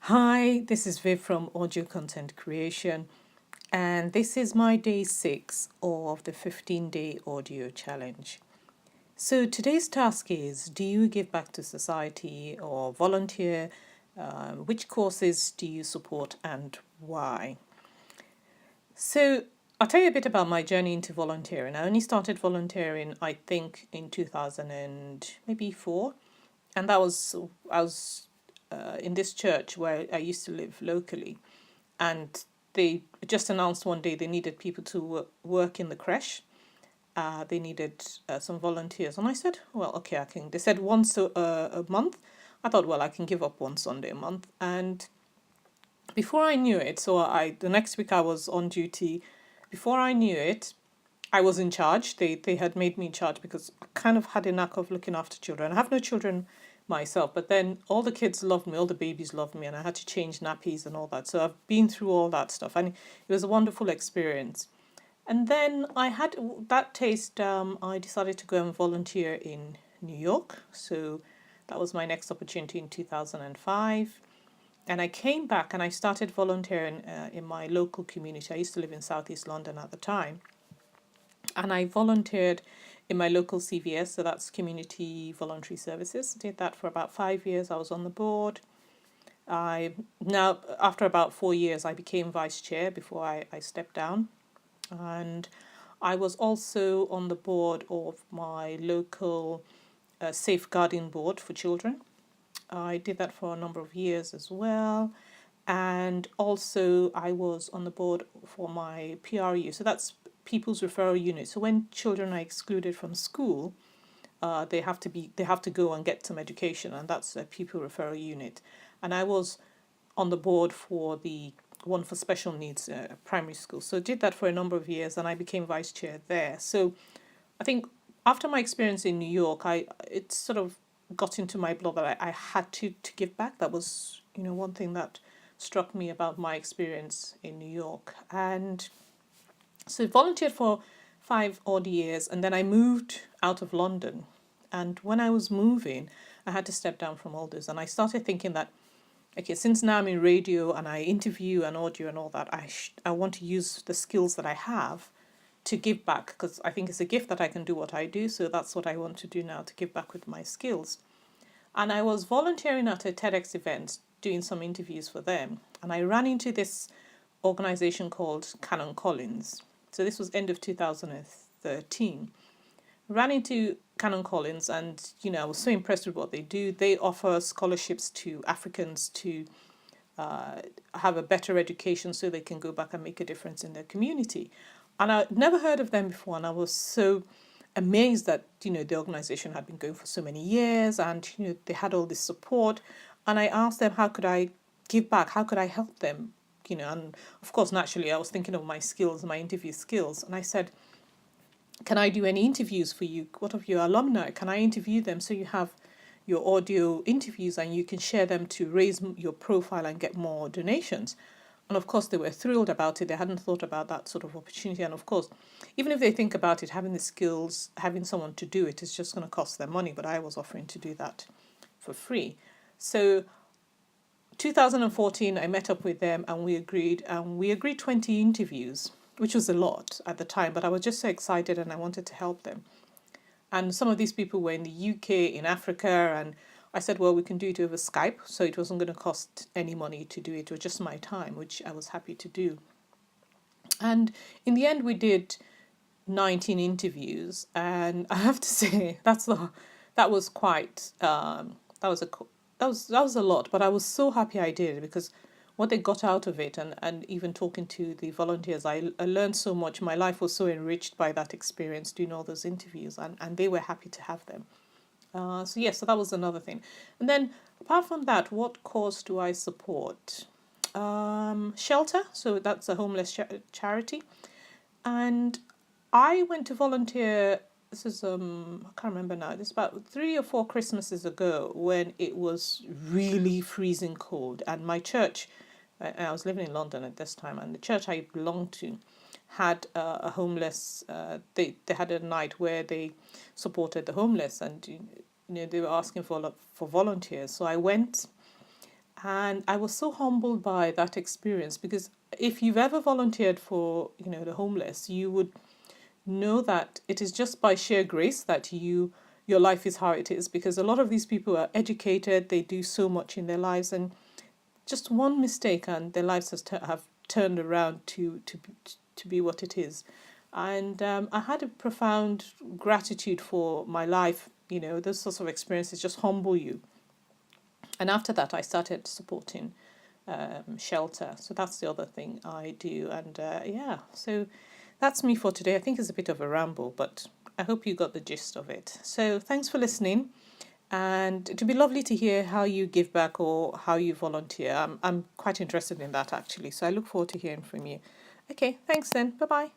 Hi, this is Viv from Audio Content Creation, and this is my day 6 of the 15-day audio challenge. So today's task is: do you give back to society or volunteer? Which courses do you support and why? So I'll tell you a bit about my journey into volunteering. I only started volunteering, I think, in 2000 and maybe four, and that was I was in this church where I used to live locally, and they just announced one day they needed people to work in the creche. They needed some volunteers, and I said, "Well, okay, I can." They said once a month. I thought, well, I can give up one Sunday a month, and before I knew it, so I the next week I was on duty. Before I knew it, I was in charge. They had made me in charge because I kind of had a knack of looking after children. I have no children myself, but then all the kids loved me, all the babies loved me, and I had to change nappies and all that. So I've been through all that stuff, and it was a wonderful experience. And then I had that taste. I decided to go and volunteer in New York. So that was my next opportunity in 2005. And I came back and I started volunteering in my local community. I used to live in Southeast London at the time, and I volunteered in my local CVS, so that's Community Voluntary Services. Did that for about 5 years. I was on the board. I now after about 4 years I became vice chair before I stepped down, and I was also on the board of my local safeguarding board for children. I did that for a number of years as well. And also, I was on the board for my PRU. So that's People's Referral Unit. So when children are excluded from school, they have to go and get some education, and that's a People Referral Unit. And I was on the board for the one for special needs primary school. So I did that for a number of years, and I became vice chair there. So I think after my experience in New York, it sort of got into my blood that I had to give back. That was, one thing that struck me about my experience in New York. And so I volunteered for 5 odd years, and then I moved out of London. And when I was moving, I had to step down from all this. And I started thinking that, okay, since now I'm in radio and I interview and audio and all that, I want to use the skills that I have to give back, because I think it's a gift that I can do what I do. So that's what I want to do now, to give back with my skills. And I was volunteering at a TEDx event, doing some interviews for them. And I ran into this organization called Canon Collins. So this was end of 2013. Ran into Canon Collins, and I was so impressed with what they do. They offer scholarships to Africans to have a better education so they can go back and make a difference in their community. And I'd never heard of them before, and I was so amazed that the organization had been going for so many years, and they had all this support. And I asked them, how could I give back? How could I help them? And of course, naturally, I was thinking of my skills, my interview skills, and I said, can I do any interviews for you? What of your alumni? Can I interview them so you have your audio interviews and you can share them to raise your profile and get more donations? And of course, they were thrilled about it. They hadn't thought about that sort of opportunity. And of course, even if they think about it, having the skills, having someone to do it is just going to cost them money. But I was offering to do that for free. So 2014, I met up with them and we agreed 20 interviews, which was a lot at the time. But I was just so excited and I wanted to help them. And some of these people were in the UK, in Africa, and I said, well, we can do it over Skype, so it wasn't going to cost any money to do it. It was just my time, which I was happy to do. And in the end, we did 19 interviews, and I have to say that was quite that was a lot. But I was so happy I did, because what they got out of it, and even talking to the volunteers, I learned so much. My life was so enriched by that experience, doing all those interviews, and they were happy to have them. So that was another thing. And then apart from that, what cause do I support? Shelter, so that's a homeless charity. And I went to volunteer. This is I can't remember now. This is about 3 or 4 Christmases ago, when it was really freezing cold, and my church. I was living in London at this time, and the church I belonged to had a homeless. They had a night where they supported the homeless, and they were asking for volunteers. So I went, And I was so humbled by that experience, because if you've ever volunteered for, the homeless, you would know that it is just by sheer grace that your life is how it is, because a lot of these people are educated, they do so much in their lives, and just one mistake and their lives have turned around to be what it is. And I had a profound gratitude for my life. Those sorts of experiences just humble you. And after that, I started supporting shelter. So that's the other thing I do. And yeah, so that's me for today. I think it's a bit of a ramble, but I hope you got the gist of it. So thanks for listening. And it'd be lovely to hear how you give back or how you volunteer. I'm quite interested in that, actually. So I look forward to hearing from you. Okay, thanks then. Bye bye.